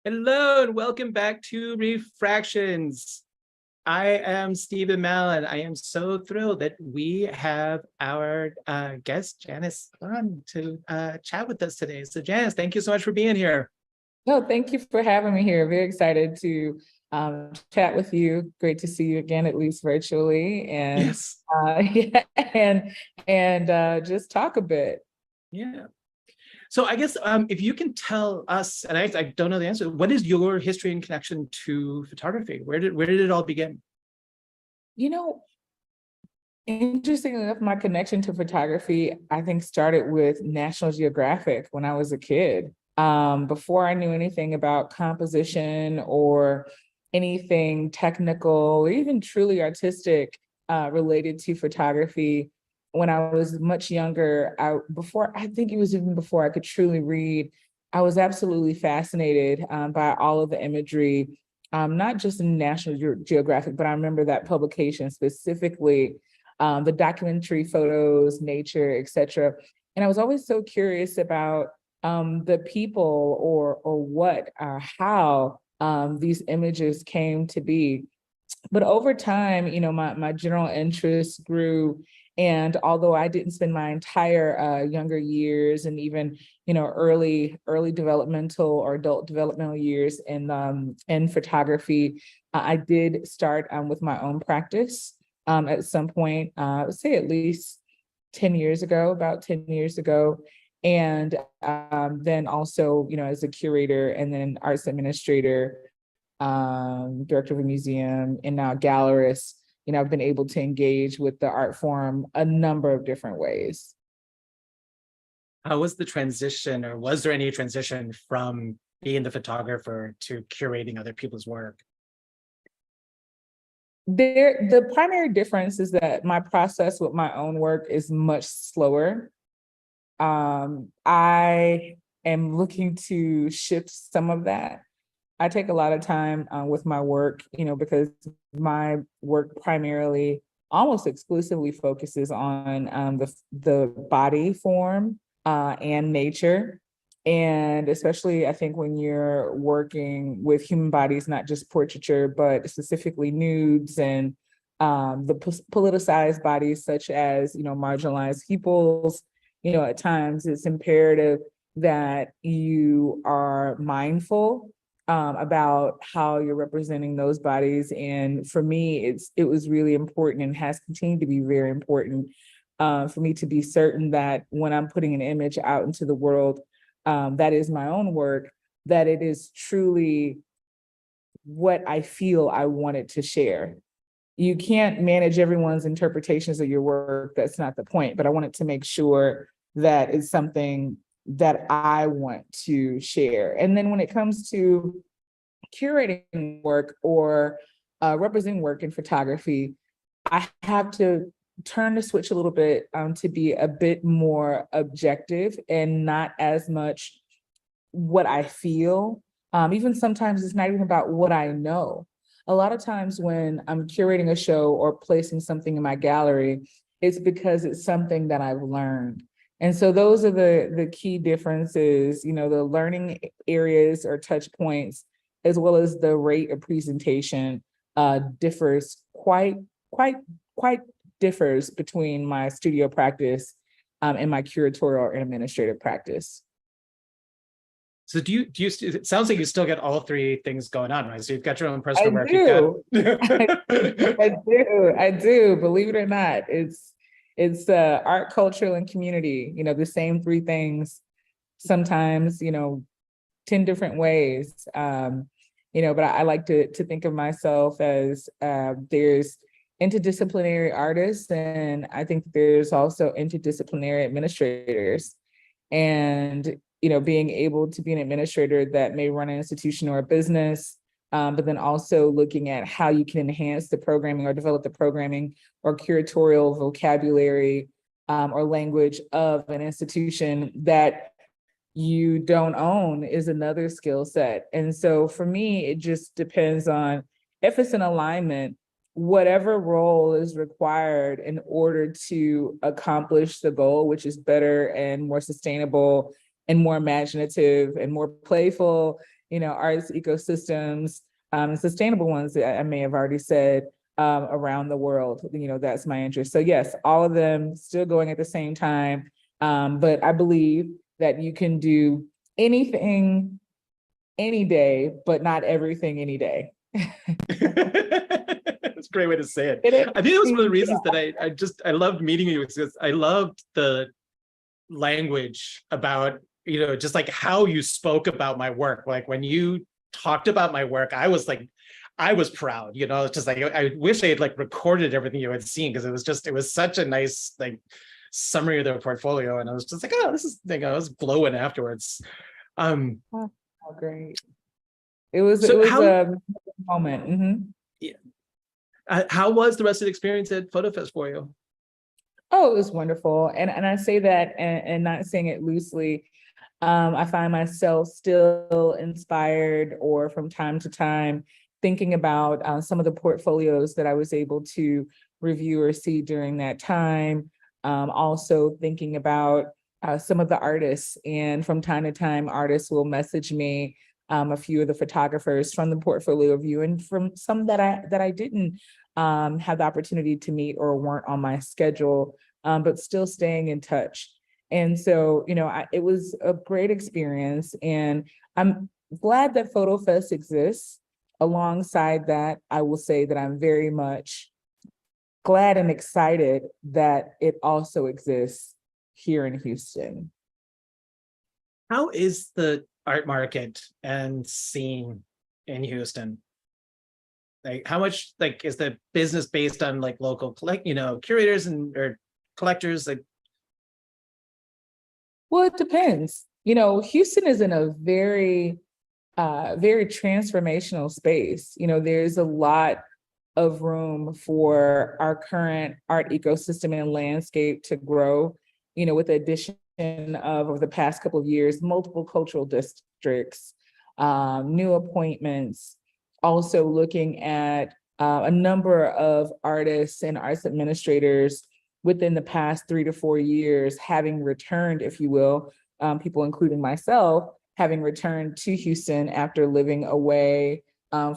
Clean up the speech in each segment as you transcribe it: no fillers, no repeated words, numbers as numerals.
Hello and welcome back to Refractions. I am Stephen Mallon. I am so thrilled that we have our guest, Janice Bond, to chat with us today. So Janice, thank you so much for being here. No, thank you for having me here. Very excited to chat with you. Great to see you again, at least virtually, and Yes. yeah, and just talk a bit. Yeah. So I guess if you can tell us, and I don't know the answer, what is your history and connection to photography? Where did it all begin? You know, interestingly enough, my connection to photography, I think, started with National Geographic when I was a kid. Before I knew anything about composition or anything technical or even truly artistic related to photography, when I was much younger, I think it was even before I could truly read, I was absolutely fascinated by all of the imagery, not just in National Geographic, but I remember that publication specifically, the documentary photos, nature, et cetera. And I was always so curious about the people or what or how these images came to be. But over time, my general interest grew. And although I didn't spend my entire younger years and even, early developmental or adult developmental years in photography, I did start with my own practice at some point, I would say at least 10 years ago, about 10 years ago. And then also, as a curator and then arts administrator, director of a museum, and now gallerist, I've been able to engage with the art form a number of different ways. How was the transition, or was there any transition from being the photographer to curating other people's work? The primary difference is that my process with my own work is much slower. I am looking to shift some of that. I take a lot of time with my work, because my work primarily, almost exclusively focuses on the body form and nature. And especially, I think when you're working with human bodies, not just portraiture, but specifically nudes and the politicized bodies, such as, marginalized peoples, at times it's imperative that you are mindful about how you're representing those bodies. And for me, it was really important and has continued to be very important for me to be certain that when I'm putting an image out into the world, that is my own work, that it is truly what I feel I wanted to share. You can't manage everyone's interpretations of your work. That's not the point, but I wanted to make sure that it's something that I want to share. And then when it comes to curating work or representing work in photography, I have to turn the switch a little bit to be a bit more objective and not as much what I feel. Even sometimes it's not even about what I know. A lot of times when I'm curating a show or placing something in my gallery, it's because it's something that I've learned. And so those are the key differences, the learning areas or touch points, as well as the rate of presentation differs quite differs between my studio practice and my curatorial and administrative practice. So do you it sounds like you still get all three things going on, right? So you've got your own personal work. I do, believe it or not. It's art, culture, and community, the same three things, sometimes, 10 different ways. But I like to think of myself as there's interdisciplinary artists, and I think there's also interdisciplinary administrators. And, being able to be an administrator that may run an institution or a business, but then also looking at how you can enhance the programming or develop the programming or curatorial vocabulary or language of an institution that you don't own is another skill set. And so for me, it just depends on if it's an alignment, whatever role is required in order to accomplish the goal, which is better and more sustainable and more imaginative and more playful arts ecosystems, and sustainable ones that I may have already said, around the world. That's my interest. So yes, all of them still going at the same time. But I believe that you can do anything any day, but not everything any day. That's a great way to say it. It is. I think it was one of the reasons that I loved meeting you, because I loved the language about, just like how you spoke about my work. Like when you talked about my work, I was proud, it's just like, I wish I had like recorded everything you had seen, because it was such a nice like summary of their portfolio. And I was just like, oh, this is, I was glowing afterwards. Oh, great. It was So a moment. Mm-hmm. Yeah. How was the rest of the experience at PhotoFest for you? Oh, it was wonderful. And I say that and not saying it loosely. I find myself still inspired, or from time to time thinking about some of the portfolios that I was able to review or see during that time. Also thinking about some of the artists, and from time to time, artists will message me, a few of the photographers from the portfolio view, and from some that I didn't have the opportunity to meet or weren't on my schedule, but still staying in touch. And so, it was a great experience, and I'm glad that PhotoFest exists. Alongside that, I will say that I'm very much glad and excited that it also exists here in Houston. How is the art market and scene in Houston? Like, how much like is the business based on like local curators or collectors? Like, well, it depends. Houston is in a very very transformational space. There's a lot of room for our current art ecosystem and landscape to grow, with the addition of, over the past couple of years, multiple cultural districts, new appointments, also looking at a number of artists and arts administrators within the past 3 to 4 years having returned, if you will, people including myself, having returned to Houston after living away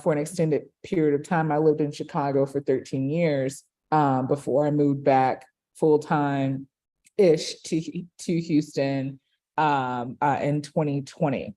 for an extended period of time. I lived in Chicago for 13 years before I moved back full-time-ish to Houston in 2020.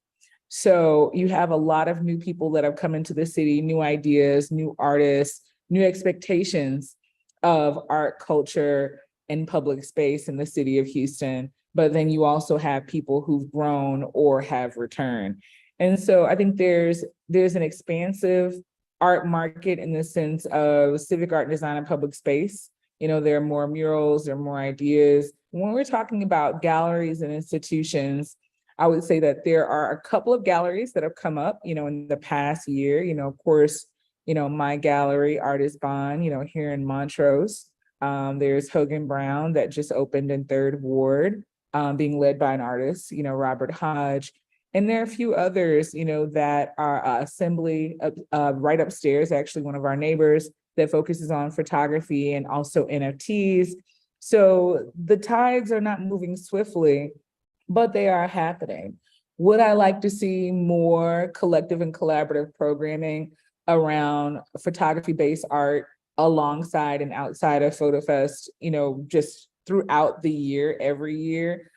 So you have a lot of new people that have come into the city, new ideas, new artists, new expectations of art, culture, and public space in the city of Houston. But then you also have people who've grown or have returned. And so I think there's an expansive art market in the sense of civic art, design, and public space. There are more murals, there are more ideas. When we're talking about galleries and institutions, I would say that there are a couple of galleries that have come up, in the past year. Of course, my gallery, Artist Bond, here in Montrose. There's Hogan Brown that just opened in Third Ward, being led by an artist, Robert Hodge. And there are a few others, that are Assembly right upstairs, actually one of our neighbors, that focuses on photography and also NFTs. So the tides are not moving swiftly, but they are happening. Would I like to see more collective and collaborative programming around photography-based art alongside and outside of PhotoFest, just throughout the year, every year?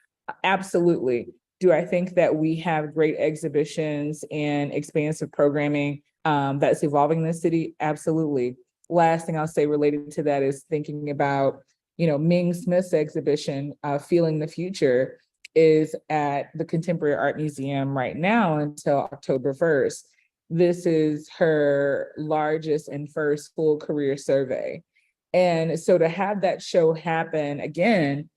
Absolutely. Do I think that we have great exhibitions and expansive programming that's evolving in the city? Absolutely. Last thing I'll say related to that is thinking about, Ming Smith's exhibition, Feeling the Future, is at the Contemporary Art Museum right now until October 1st. This is her largest and first full career survey. And so to have that show happen again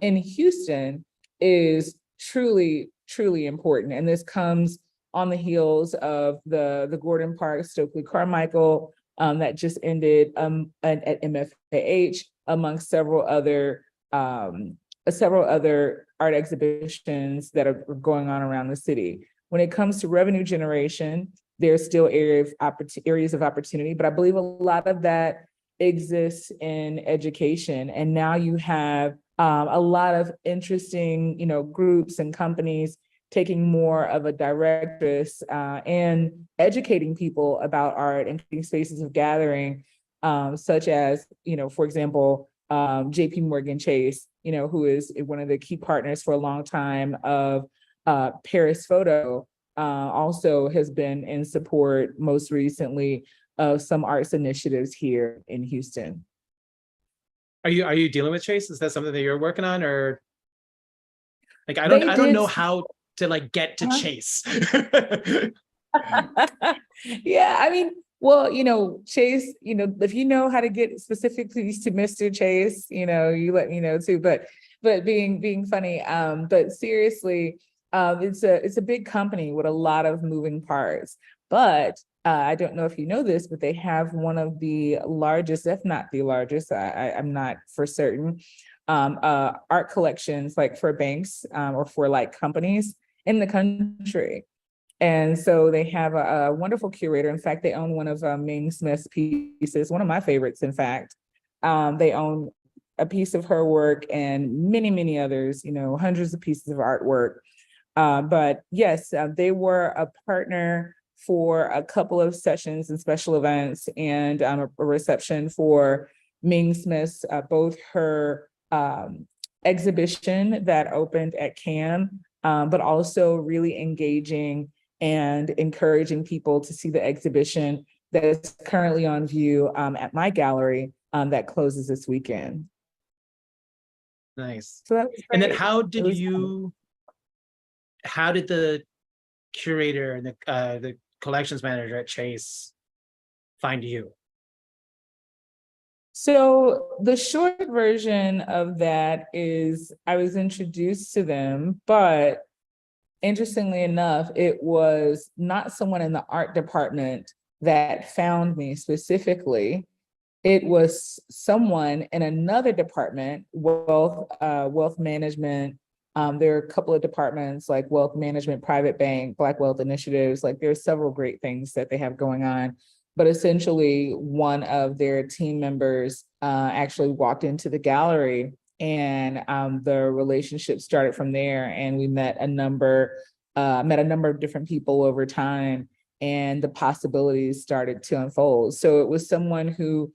in Houston is truly, truly important. And this comes on the heels of the Gordon Park Stokely Carmichael that just ended at MFAH, amongst several other art exhibitions that are going on around the city. When it comes to revenue generation, there's still areas of opportunity, but I believe a lot of that exists in education. And now you have a lot of interesting, groups and companies taking more of a directress and educating people about art and creating spaces of gathering, such as, for example, JP Morgan Chase, who is one of the key partners for a long time of Paris Photo, also has been in support most recently of some arts initiatives here in Houston. Are you dealing with Chase? Is that something that you're working on, or like I don't know how to like get to Chase? Yeah, I mean, well, Chase, if you know how to get specifically to Mr. Chase, you let me know too. But being funny, but seriously, it's a big company with a lot of moving parts. But I don't know if you know this, but they have one of the largest, if not the largest, I'm not for certain, art collections like for banks or for like companies in the country. And so they have a wonderful curator. In fact, they own one of Ming Smith's pieces, one of my favorites, in fact. They own a piece of her work and many, many others, hundreds of pieces of artwork. But yes, they were a partner for a couple of sessions and special events and a reception for Ming Smith's, both her exhibition that opened at CAM, but also really engaging and encouraging people to see the exhibition that is currently on view at my gallery that closes this weekend. Nice. So that was great. And then how did the curator and the collections manager at Chase find you? So the short version of that is I was introduced to them, but interestingly enough, it was not someone in the art department that found me specifically. It was someone in another department, wealth management. There are a couple of departments like wealth management, private bank, Black wealth initiatives. Like there's several great things that they have going on. But essentially, one of their team members actually walked into the gallery, and the relationship started from there. And we met a number of different people over time, and the possibilities started to unfold. So it was someone who,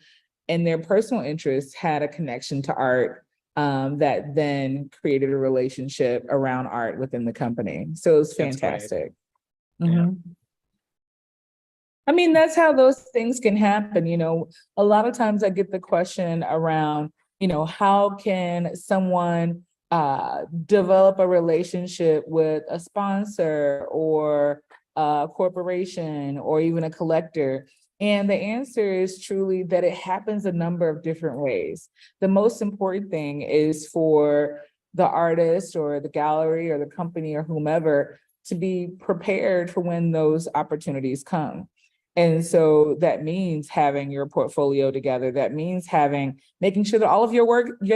in their personal interests, had a connection to art that then created a relationship around art within the company. So it was fantastic. Yeah. I mean, that's how those things can happen. A lot of times I get the question around, how can someone develop a relationship with a sponsor or a corporation or even a collector? And the answer is truly that it happens a number of different ways. The most important thing is for the artist or the gallery or the company or whomever to be prepared for when those opportunities come. And so that means having your portfolio together. That means making sure that all of your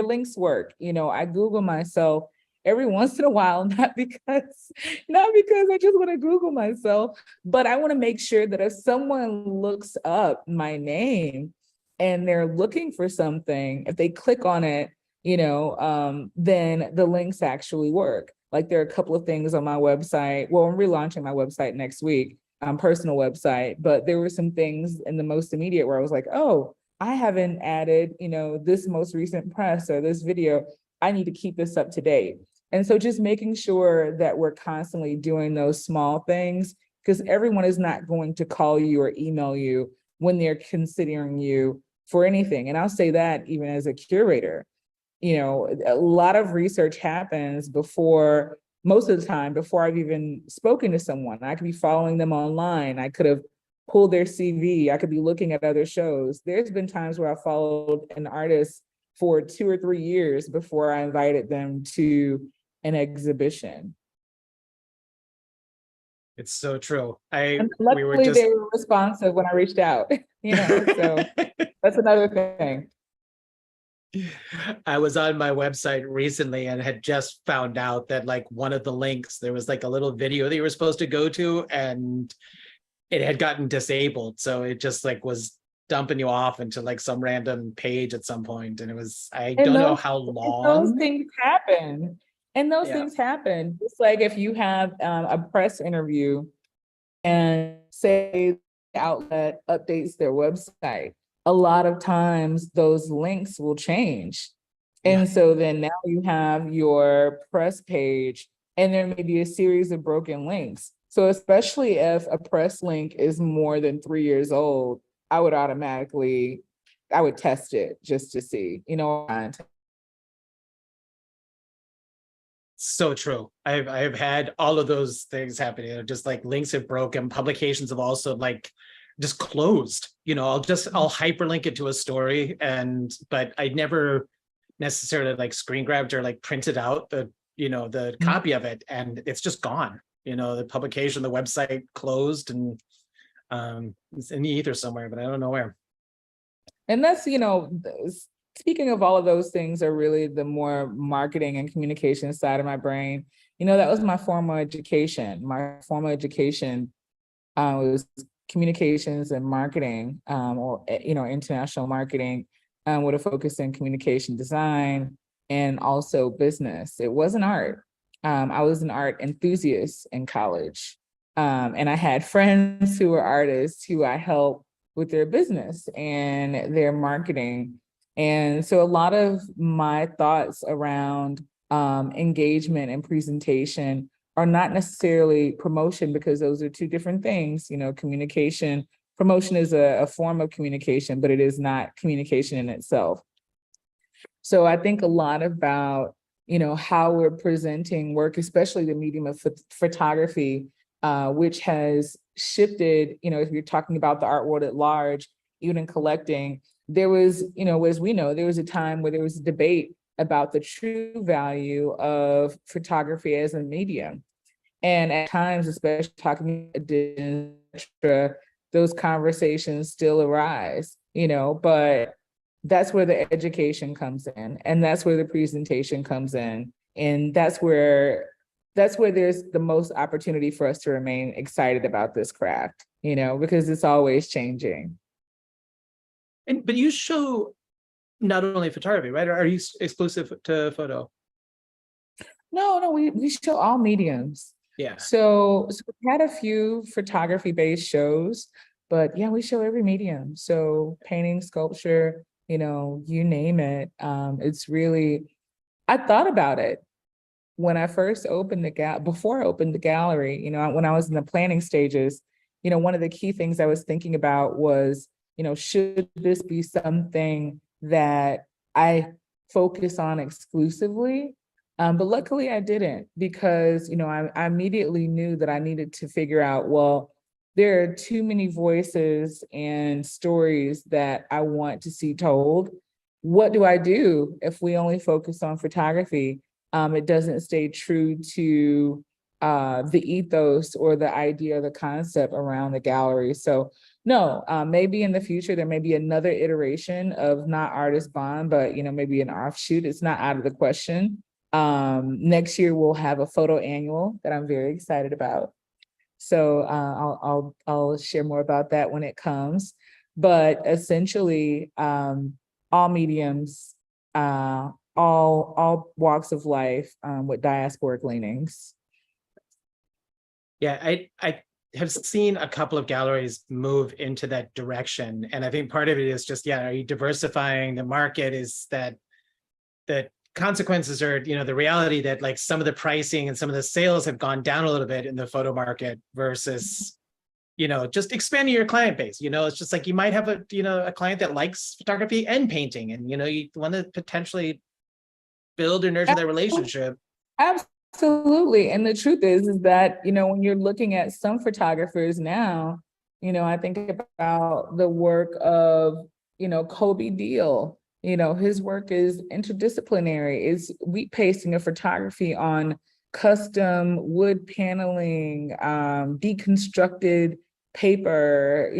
links work. I Google myself every once in a while, not because I just want to Google myself, but I want to make sure that if someone looks up my name and they're looking for something, if they click on it, then the links actually work. Like there are a couple of things on my website. Well, I'm relaunching my website next week. Personal website, but there were some things in the most immediate where I was like, oh, I haven't added, this most recent press or this video. I need to keep this up to date. And so just making sure that we're constantly doing those small things, because everyone is not going to call you or email you when they're considering you for anything. And I'll say that even as a curator, a lot of research happens most of the time before I've even spoken to someone. I could be following them online. I could have pulled their CV. I could be looking at other shows. There's been times where I followed an artist for 2 or 3 years before I invited them to an exhibition. It's so true. Luckily, they were responsive when I reached out, so that's another thing. I was on my website recently and had just found out that like one of the links, there was like a little video that you were supposed to go to and it had gotten disabled. So it just like was dumping you off into like some random page at some point. And it was, I don't know how long. Those things happen. And those Yeah. things happen. It's like if you have a press interview and say the outlet updates their website, a lot of times those links will change. Yeah. And so then now you have your press page and there may be a series of broken links. So especially if a press link is more than 3 years old, I would test it just to see, So true. I've had all of those things happening. Just like links have broken, publications have also like just closed. I'll hyperlink it to a story, but I never necessarily like screen grabbed or like printed out the copy of it, and it's just gone. The publication, the website closed, and it's in the ether somewhere, but I don't know where. And that's, speaking of all of those things are really the more marketing and communication side of my brain. That was my formal education. My formal education was communications and marketing, or international marketing, with a focus in communication design and also business. It wasn't art. I was an art enthusiast in college. And I had friends who were artists who I helped with their business and their marketing. And so a lot of my thoughts around engagement and presentation are not necessarily promotion, because those are two different things. Communication, promotion is a form of communication, but it is not communication in itself. So I think a lot about, how we're presenting work, especially the medium of photography, which has shifted, if you're talking about the art world at large, even in collecting, there was, as we know, there was a time where there was a debate about the true value of photography as a medium. And at times, especially talking edition, those conversations still arise, but that's where the education comes in, and that's where the presentation comes in. And that's where there's the most opportunity for us to remain excited about this craft, because it's always changing. But you show not only photography, right? Or are you exclusive to photo? No, we show all mediums. Yeah. So we had a few photography-based shows, but yeah, we show every medium. So painting, sculpture, you name it. It's really, I thought about it when I first opened before I opened the gallery, when I was in the planning stages. One of the key things I was thinking about was, should this be something that I focus on exclusively? But luckily I didn't, because, I immediately knew that I needed to figure out, well, there are too many voices and stories that I want to see told. What do I do if we only focus on photography? It doesn't stay true to the ethos or the idea or the concept around the gallery. So no, maybe in the future, there may be another iteration of not Artist Bond, but maybe an offshoot. It's not out of the question. Next year, we'll have a photo annual that I'm very excited about. So I'll share more about that when it comes. But essentially, all mediums, all walks of life, with diasporic leanings. Yeah, I have seen a couple of galleries move into that direction, and I think part of it is just, are you diversifying the market? Is that the consequences are, the reality that like some of the pricing and some of the sales have gone down a little bit in the photo market versus, just expanding your client base. It's just like you might have a client that likes photography and painting, and you want to potentially build or nurture that relationship. Absolutely. And the truth is that, when you're looking at some photographers now, I think about the work of, Kobe Deal. His work is interdisciplinary. It's wheat pasting of photography on custom wood paneling, deconstructed paper.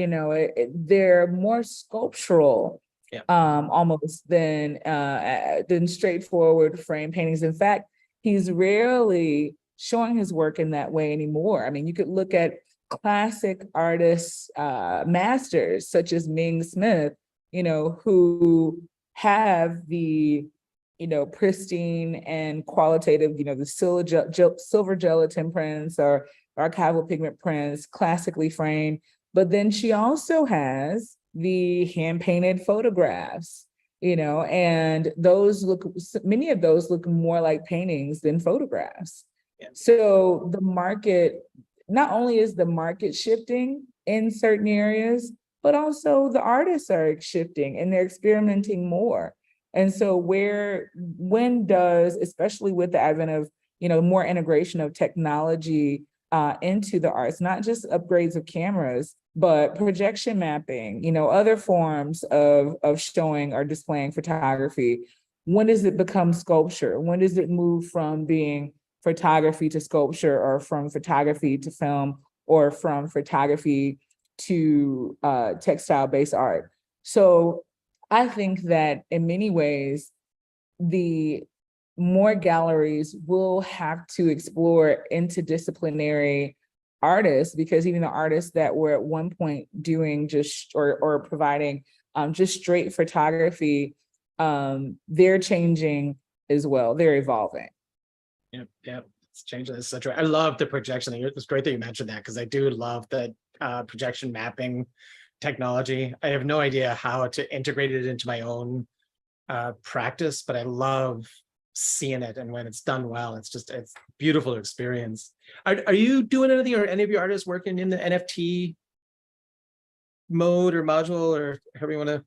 They're more sculptural, almost than straightforward frame paintings. In fact, he's rarely showing his work in that way anymore. I mean, you could look at classic artists, masters such as Ming Smith, who have the pristine and qualitative, the silver gelatin prints or archival pigment prints, classically framed. But then she also has the hand painted photographs, and many of those look more like paintings than photographs. Yeah. So the market, not only is the market shifting in certain areas, but also the artists are shifting and they're experimenting more. And so especially with the advent of, more integration of technology into the arts, not just upgrades of cameras, but projection mapping, other forms of showing or displaying photography. When does it become sculpture? When does it move from being photography to sculpture, or from photography to film, or from photography to textile-based art? So I think that in many ways, the more galleries will have to explore interdisciplinary artists, because even the artists that were at one point doing just or providing just straight photography, they're changing as well. They're evolving. Yep. It's changing. It's such. I love the projection thing. It's great that you mentioned that, because I do love the projection mapping technology. I have no idea how to integrate it into my own practice, but I love seeing it, and when it's done well, it's beautiful experience. Are you doing anything, or any of your artists working in the NFT mode or module, or however you want to?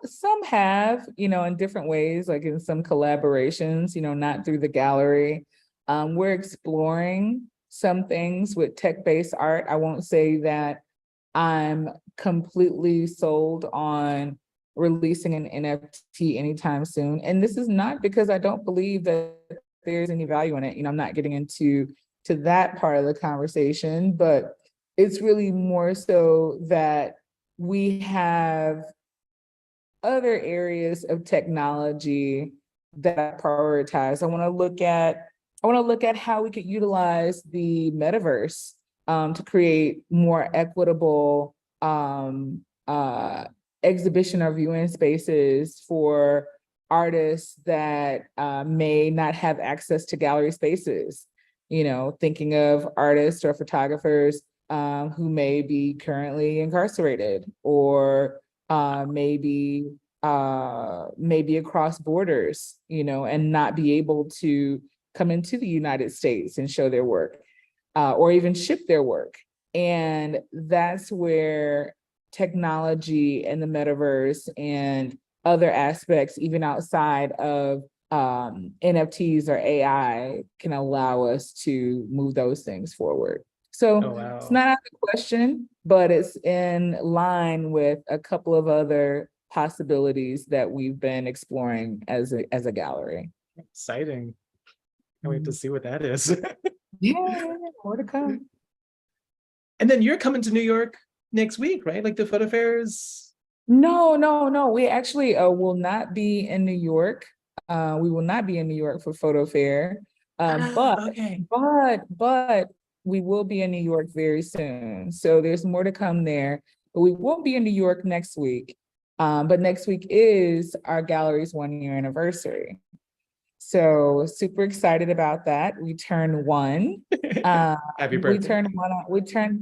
Some have, in different ways, like in some collaborations, not through the gallery. We're exploring some things with tech-based art. I won't say that I'm completely sold on releasing an NFT anytime soon. And this is not because I don't believe that there's any value in it. I'm not getting into that part of the conversation, but it's really more so that we have other areas of technology that I prioritize. I want to look at how we could utilize the metaverse to create more equitable exhibition or viewing spaces for artists that may not have access to gallery spaces. Thinking of artists or photographers who may be currently incarcerated, or maybe across borders, and not be able to come into the United States and show their work, or even ship their work. And that's where technology and the metaverse and other aspects, even outside of NFTs or AI, can allow us to move those things forward. So It's not out of the question, but it's in line with a couple of other possibilities that we've been exploring as a gallery. Exciting. Can't wait to see what that is. Yeah, more to come. And then you're coming to New York next week, right? Like the photo fairs? No. We actually will not be in New York. We will not be in New York for photo fair. But we will be in New York very soon. So there's more to come there. But we won't be in New York next week. But next week is our gallery's 1-year anniversary. So super excited about that. We turn 1. Happy birthday.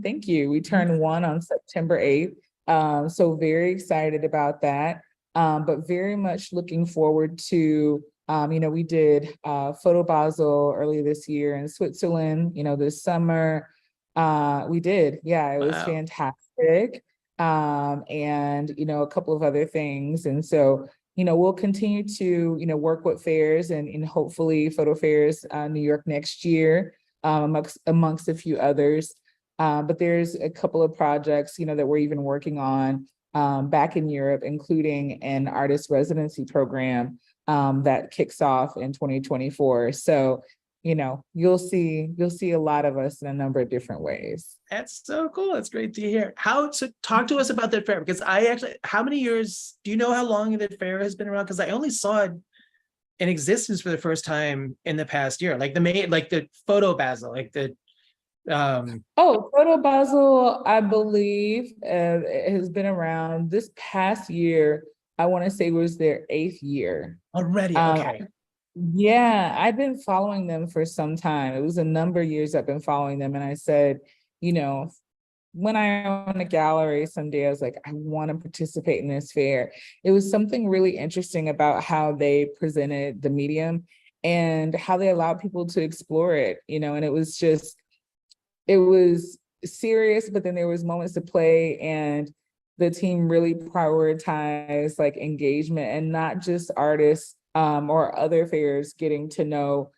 Thank you. We turn 1 on September 8th. So very excited about that. But very much looking forward to, we did Photo Basel earlier this year in Switzerland, this summer. We did. Yeah, it was fantastic. And, a couple of other things. And so, we'll continue to, work with fairs and hopefully photo fairs, New York next year, amongst a few others. But there's a couple of projects, that we're even working on back in Europe, including an artist residency program that kicks off in 2024. So, you'll see a lot of us in a number of different ways. That's so cool. That's great to hear. Talk to us about that fair, because how many years, do you know how long that fair has been around? Because I only saw it in existence for the first time in the past year, like the Photo Basel, like the Photo Basel, I believe, has been around. This past year I want to say it was their 8th year. Already, Um, okay. yeah, I've been following them for some time. It was a number of years I've been following them. And I said, you know, when I own a gallery someday, I was like, I want to participate in this fair. It was something really interesting about how they presented the medium and how they allowed people to explore it, and it was serious, but then there was moments to play, and the team really prioritized like engagement and not just artists or other fairs getting to know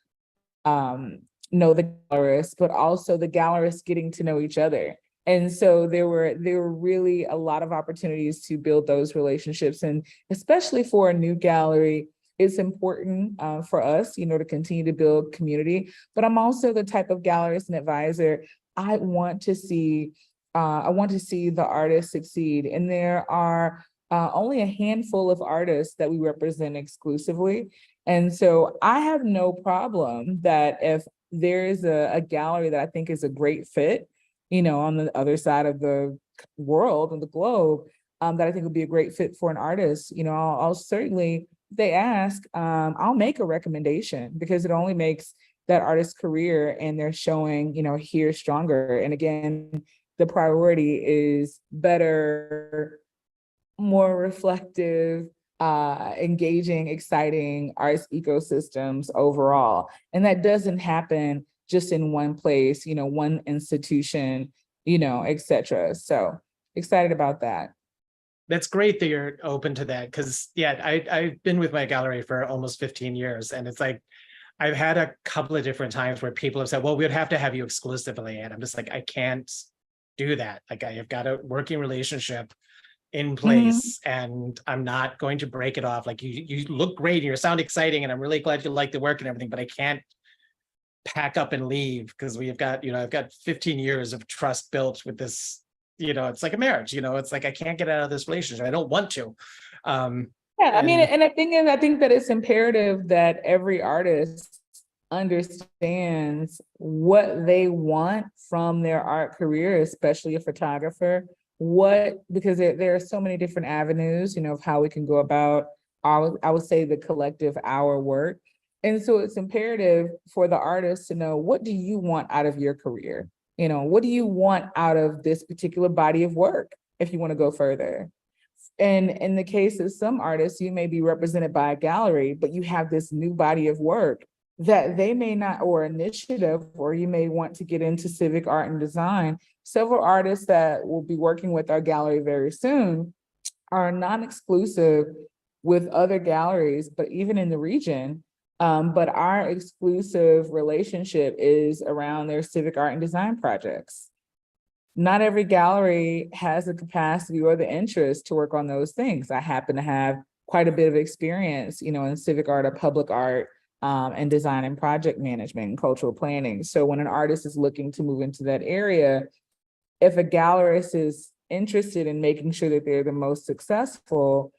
the gallerists, but also the gallerists getting to know each other. And so there were really a lot of opportunities to build those relationships, and especially for a new gallery, it's important for us, to continue to build community. But I'm also the type of gallerist and advisor. I want to see the artists succeed, and there are only a handful of artists that we represent exclusively. And so I have no problem that if there is a gallery that I think is a great fit, on the other side of the world and the globe, that I think would be a great fit for an artist, I'll certainly, if they ask, I'll make a recommendation, because it only makes that artist's career and their showing, here stronger. And again, the priority is better, more reflective, engaging, exciting arts ecosystems overall. And that doesn't happen just in one place, one institution, et cetera. So excited about that. That's great that you're open to that, because yeah, I've been with my gallery for almost 15 years, and it's like I've had a couple of different times where people have said, well, we'd have to have you exclusively, and I'm just like, I can't do that. Like, I have got a working relationship in place, and I'm not going to break it off. Like, you look great and you sound exciting, and I'm really glad you like the work and everything, but I can't pack up and leave, because we've got, I've got 15 years of trust built with this. It's like a marriage, it's like I can't get out of this relationship. I don't want to. Yeah, I mean, and the thing is, I think that it's imperative that every artist understands what they want from their art career, especially a photographer. Because there are so many different avenues, of how we can go about, I would say, the collective our work. And so it's imperative for the artist to know, what do you want out of your career? What do you want out of this particular body of work if you want to go further? And in the case of some artists, you may be represented by a gallery, but you have this new body of work that they may not, or initiative, or you may want to get into civic art and design. Several artists that will be working with our gallery very soon are non-exclusive with other galleries, but even in the region. But our exclusive relationship is around their civic art and design projects. Not every gallery has the capacity or the interest to work on those things. I happen to have quite a bit of experience, in civic art or public art, and design and project management and cultural planning. So when an artist is looking to move into that area, if a gallerist is interested in making sure that they're the most successful,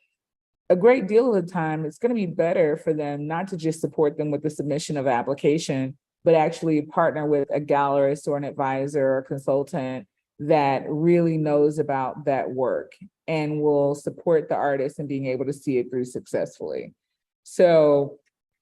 a great deal of the time, it's going to be better for them not to just support them with the submission of application, but actually partner with a gallerist or an advisor or consultant that really knows about that work and will support the artist in being able to see it through successfully. So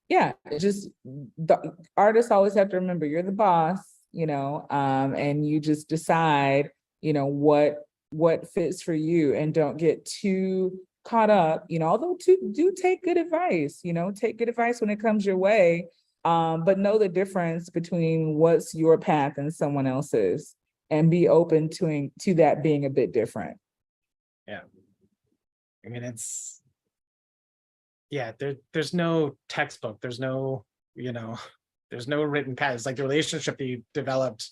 yeah, just the artists always have to remember, you're the boss, and you just decide, what fits for you, and don't get too caught up, although do take good advice, take good advice when it comes your way, but know the difference between what's your path and someone else's, and be open to that being a bit different. Yeah. I mean, there's no textbook, there's no written path. It's like the relationship that you developed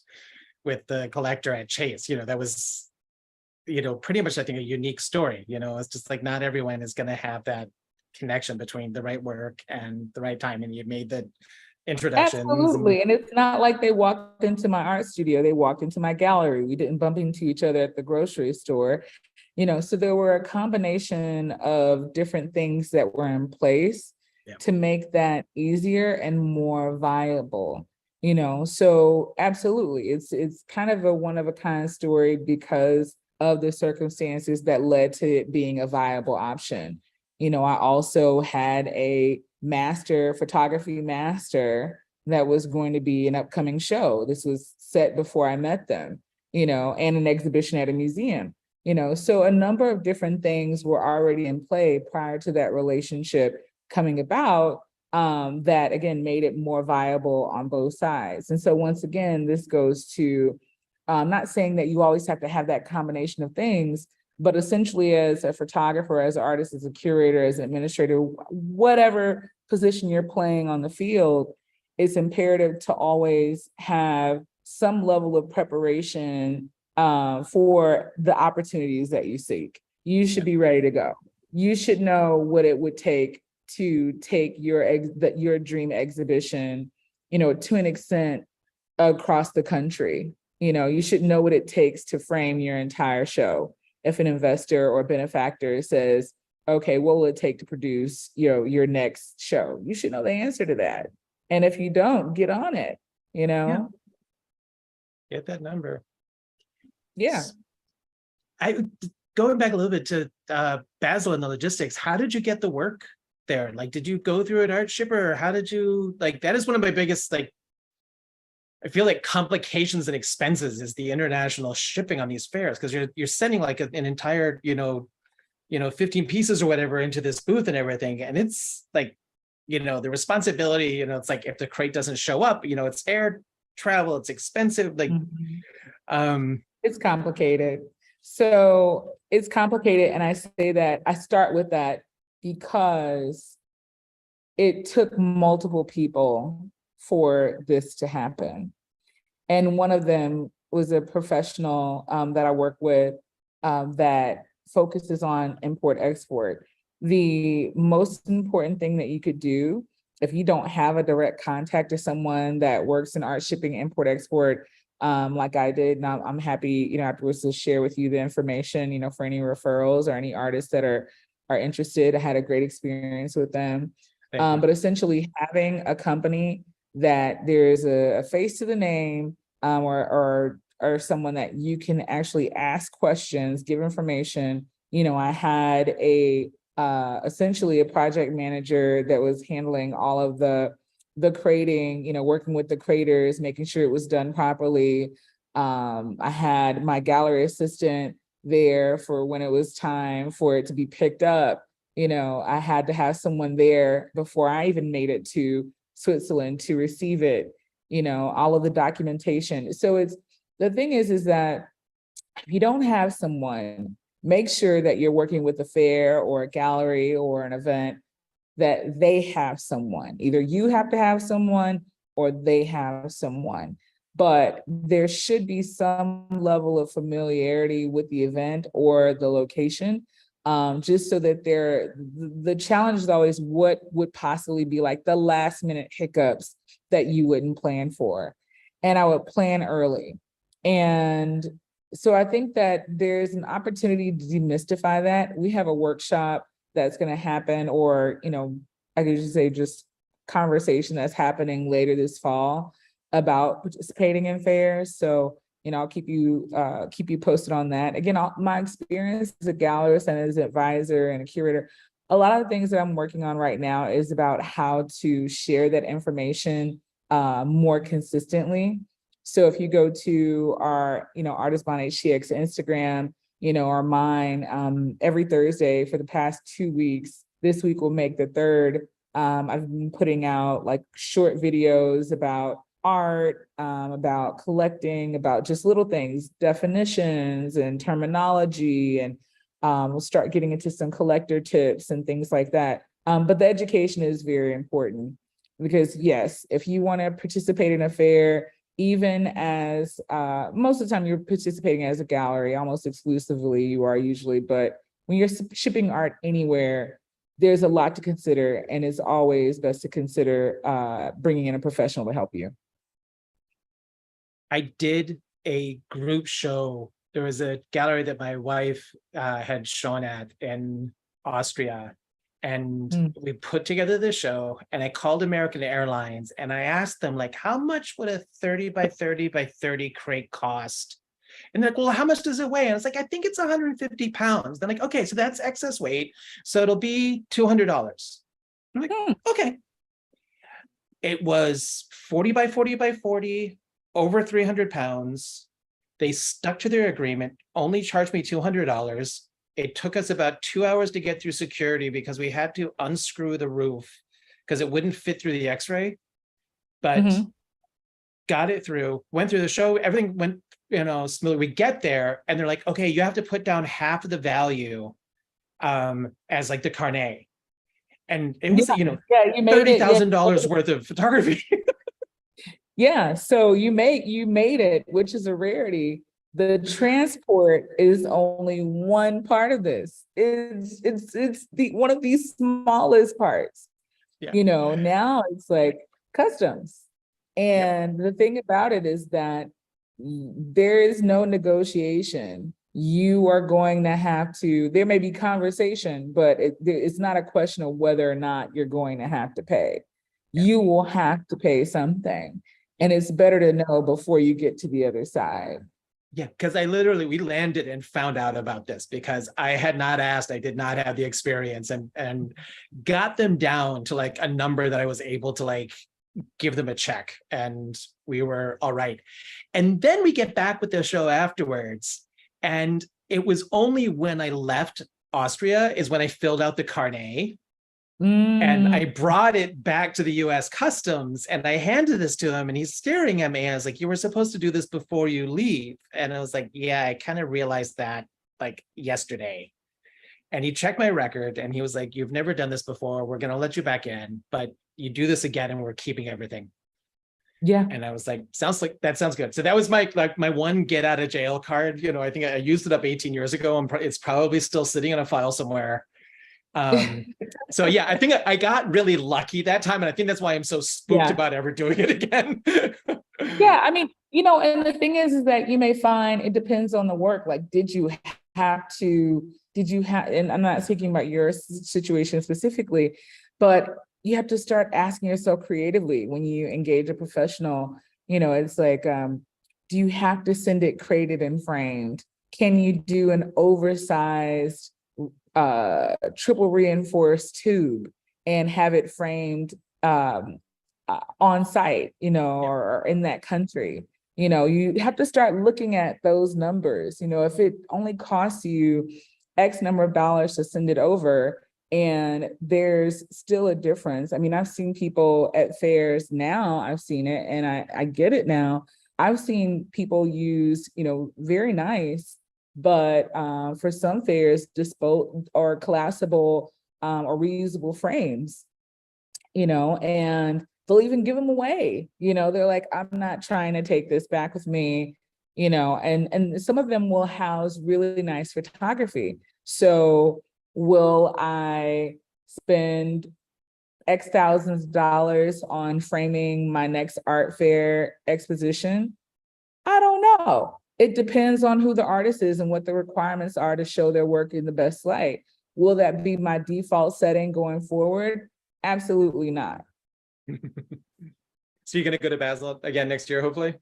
with the collector at Chase, that was, pretty much, I think, a unique story. It's just like, not everyone is going to have that connection between the right work and the right time. And you made the introductions. Absolutely. And it's not like they walked into my art studio, they walked into my gallery. We didn't bump into each other at the grocery store. So there were a combination of different things that were in place to make that easier and more viable. So absolutely, it's kind of a one of a kind story because of the circumstances that led to it being a viable option. I also had a photography master that was going to be an upcoming show. This was set before I met them, and an exhibition at a museum, so a number of different things were already in play prior to that relationship coming about, that again made it more viable on both sides. And so once again, this goes to not saying that you always have to have that combination of things, but essentially as a photographer, as an artist, as a curator, as an administrator, whatever position you're playing on the field, it's imperative to always have some level of preparation for the opportunities that you seek. You should be ready to go. You should know what it would take to take your dream exhibition, to an extent across the country. You should know what it takes to frame your entire show. If an investor or benefactor says, okay, what will it take to produce, your next show? You should know the answer to that. And if you don't, get on it, Yeah. Get that number. Yeah. Going back a little bit to Basel and the logistics, how did you get the work there? Like, did you go through an art shipper, or how did you, like, that is one of my biggest, like, I feel like complications and expenses is the international shipping on these fairs, because you're sending like an entire, 15 pieces or whatever into this booth and everything. And it's like, the responsibility, it's like if the crate doesn't show up, it's air travel, it's expensive. Like, it's complicated. So it's complicated. And I say that, I start with that because it took multiple people for this to happen. And one of them was a professional that I work with that focuses on import-export. The most important thing that you could do if you don't have a direct contact to someone that works in art shipping, import-export, like I did, and I'm happy, afterwards to share with you the information, for any referrals or any artists that are interested. I had a great experience with them. But essentially having a company that there's a face to the name, or someone that you can actually ask questions, give information. I had essentially a project manager that was handling all of the crating, working with the craters, making sure it was done properly. I had my gallery assistant there for when it was time for it to be picked up. I had to have someone there before I even made it to Switzerland to receive it, all of the documentation. So the thing is that if you don't have someone, make sure that you're working with a fair or a gallery or an event, that they have someone. Either you have to have someone or they have someone. But there should be some level of familiarity with the event or the location, just so that the challenge is always what would possibly be like the last minute hiccups that you wouldn't plan for. And I would plan early. And so I think that there's an opportunity to demystify that. We have a workshop that's going to happen, or, I could just say just conversation that's happening later this fall about participating in fairs. So, I'll keep you posted on that. Again, my experience as a gallerist and as an advisor and a curator, a lot of the things that I'm working on right now is about how to share that information more consistently. So if you go to our, Artist Bond HTX Instagram, or mine, every Thursday for the past 2 weeks, this week will make the third. I've been putting out like short videos about art, about collecting, about just little things, definitions and terminology, and we'll start getting into some collector tips and things like that. But the education is very important, because yes, if you want to participate in a fair, even as most of the time you're participating as a gallery, almost exclusively you are usually, but when you're shipping art anywhere, there's a lot to consider, and it's always best to consider bringing in a professional to help you. I did a group show. There was a gallery that my wife had shown at in Austria, and we put together the show, and I called American Airlines and I asked them, like, how much would a 30 by 30 by 30 crate cost? And they're like, well, how much does it weigh? And I was like, I think it's 150 pounds. They're like, okay, so that's excess weight. So it'll be $200. I'm like, okay. It was 40 by 40 by 40, over 300 pounds. They stuck to their agreement, only charged me $200. It took us about 2 hours to get through security because we had to unscrew the roof because it wouldn't fit through the x-ray, but got it through, went through the show, everything went, smoothly. We get there and they're like, okay, you have to put down half of the value as like the carnet. And it was, you made it, $30,000 worth of photography. Yeah, so you made it, which is a rarity. The transport is only one part of this. It's the one of the smallest parts. Yeah. Now it's like customs. And the thing about it is that there is no negotiation. You are going to have to, there may be conversation, but it's not a question of whether or not you're going to have to pay. You will have to pay something. And it's better to know before you get to the other side. Yeah, because we landed and found out about this because I had not asked, I did not have the experience, and got them down to like a number that I was able to like give them a check, and we were all right. And then we get back with the show afterwards. And it was only when I left Austria is when I filled out the carnet. And I brought it back to the US Customs and I handed this to him and he's staring at me. I was like, you were supposed to do this before you leave. And I was like, yeah, I kind of realized that like yesterday. And he checked my record and he was like, you've never done this before. We're going to let you back in, but you do this again and we're keeping everything. Yeah. And I was like, that sounds good. So that was my one get out of jail card. I think I used it up 18 years ago and it's probably still sitting in a file somewhere. So yeah, I think I got really lucky that time. And I think that's why I'm so spooked about ever doing it again. Yeah. I mean, and the thing is that you may find it depends on the work. Like, did you have, and I'm not speaking about your situation specifically, but you have to start asking yourself creatively when you engage a professional, it's like, do you have to send it crated and framed? Can you do an oversized triple reinforced tube and have it framed on site, or in that country? You have to start looking at those numbers. If it only costs you X number of dollars to send it over, and there's still a difference. I mean, I've seen people at fairs now, I've seen it and I get it now. I've seen people use, very nice, but for some fairs, disposable or collapsible or reusable frames, and they'll even give them away. They're like, I'm not trying to take this back with me, and some of them will house really nice photography. So will I spend X thousands of dollars on framing my next art fair exposition? I don't know. It depends on who the artist is and what the requirements are to show their work in the best light. Will that be my default setting going forward? Absolutely not. So you're going to go to Basel again next year, hopefully?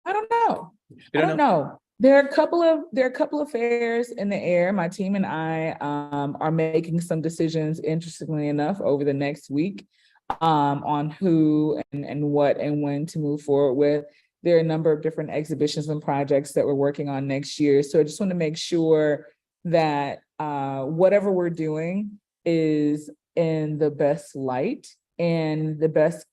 I don't know. I don't know. There are a couple of fairs in the air. My team and I are making some decisions, interestingly enough, over the next week on who and what and when to move forward with. There are a number of different exhibitions and projects that we're working on next year. So I just want to make sure that whatever we're doing is in the best light and the best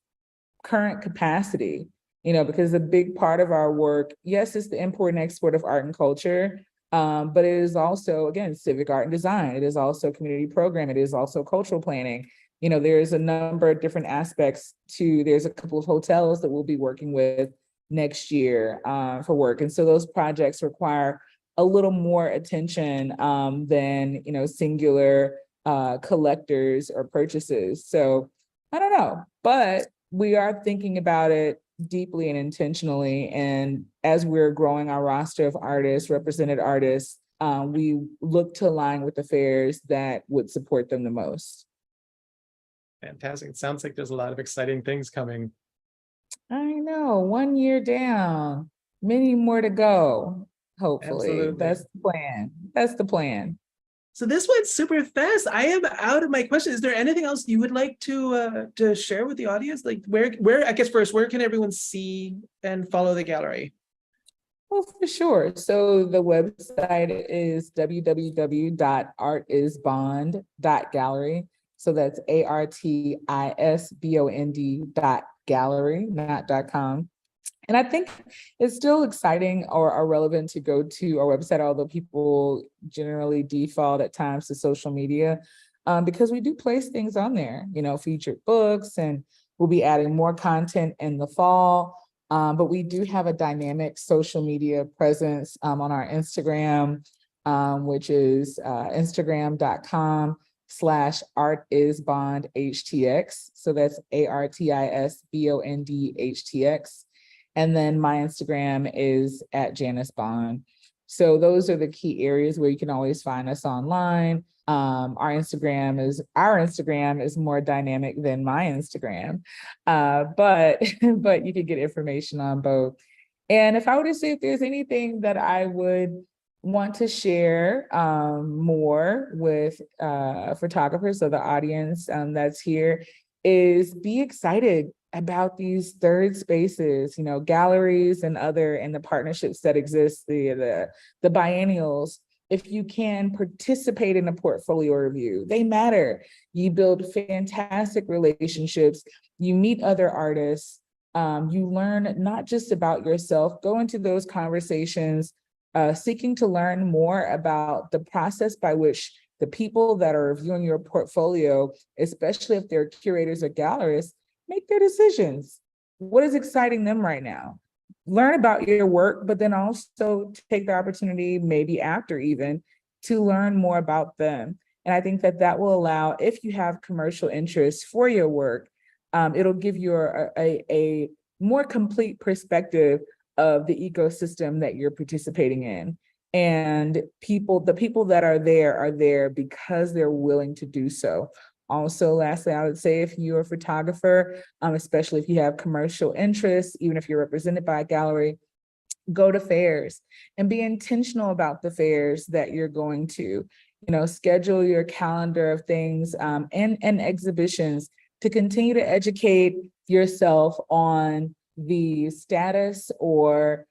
current capacity. Because a big part of our work, yes, it's the import and export of art and culture, but it is also, again, civic art and design. It is also community program. It is also cultural planning. There's a number of different aspects there's a couple of hotels that we'll be working with next year for work. And so those projects require a little more attention than, singular collectors or purchases. So I don't know, but we are thinking about it deeply and intentionally. And as we're growing our roster of artists, represented artists, we look to align with the fairs that would support them the most. Fantastic. It sounds like there's a lot of exciting things coming. I know, 1 year down, many more to go. Hopefully, Absolutely. that's the plan. That's the plan. So this went super fast. I am out of my questions. Is there anything else you would like to share with the audience? Like where I guess first, where can everyone see and follow the gallery? Well, for sure. So the website is www.artisbond.gallery. So that's ARTISBOND.gallery, not .com. And I think it's still exciting or relevant to go to our website, although people generally default at times to social media, because we do place things on there, featured books, and we'll be adding more content in the fall. But we do have a dynamic social media presence on our Instagram, which is instagram.com/artisbondhtx. So that's ARTISBONDHTX. And then my Instagram is @Janice Bond. So those are the key areas where you can always find us online. Our Instagram is more dynamic than my Instagram, but you can get information on both. And if I were to say if there's anything that I would want to share more with photographers or the audience that's here, is be excited about these third spaces, galleries and the partnerships that exist, the biennials. If you can participate in a portfolio review, they matter. You build fantastic relationships, you meet other artists, you learn not just about yourself, go into those conversations, seeking to learn more about the process by which the people that are reviewing your portfolio, especially if they're curators or gallerists, make their decisions. What is exciting them right now? Learn about your work, but then also take the opportunity, maybe after even, to learn more about them. And I think that will allow, if you have commercial interest for your work, it'll give you a more complete perspective of the ecosystem that you're participating in. And the people that are there because they're willing to do so. Also, lastly, I would say if you're a photographer, especially if you have commercial interests, even if you're represented by a gallery, go to fairs and be intentional about the fairs that you're going to. Schedule your calendar of things and exhibitions to continue to educate yourself on the status or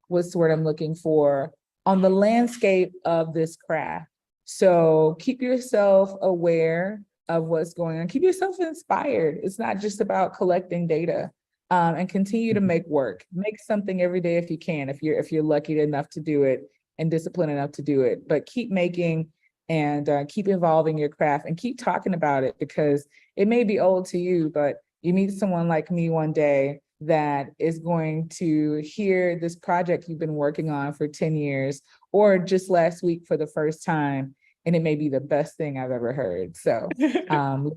what's the word I'm looking for, on the landscape of this craft. So keep yourself aware of what's going on. Keep yourself inspired. It's not just about collecting data, and continue to make work. Make something every day if you can, if you're lucky enough to do it and disciplined enough to do it. But keep making and keep evolving your craft and keep talking about it, because it may be old to you, but you meet someone like me one day that is going to hear this project you've been working on for 10 years or just last week for the first time, and it may be the best thing I've ever heard. So I'm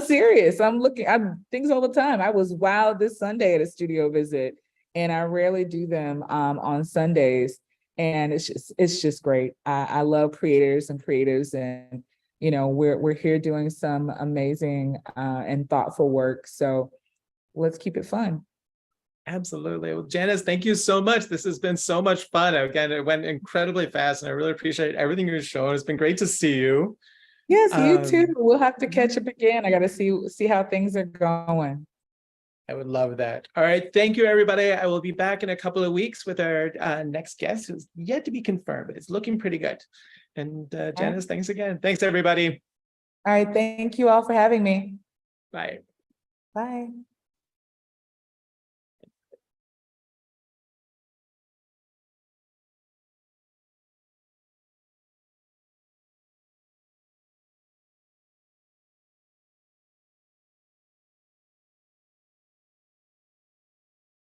serious. I'm things all the time. I was wowed this Sunday at a studio visit, and I rarely do them on Sundays. And it's just great. I love creators and creatives, and we're here doing some amazing and thoughtful work. So let's keep it fun. Absolutely. Well, Janice, thank you so much. This has been so much fun. Again, it went incredibly fast, and I really appreciate everything you've shown. It's been great to see you. Yes, you too. We'll have to catch up again. I got to see how things are going. I would love that. All right. Thank you, everybody. I will be back in a couple of weeks with our next guest, who's yet to be confirmed, but it's looking pretty good. And Janice, thanks again. Thanks, everybody. All right. Thank you all for having me. Bye. Bye.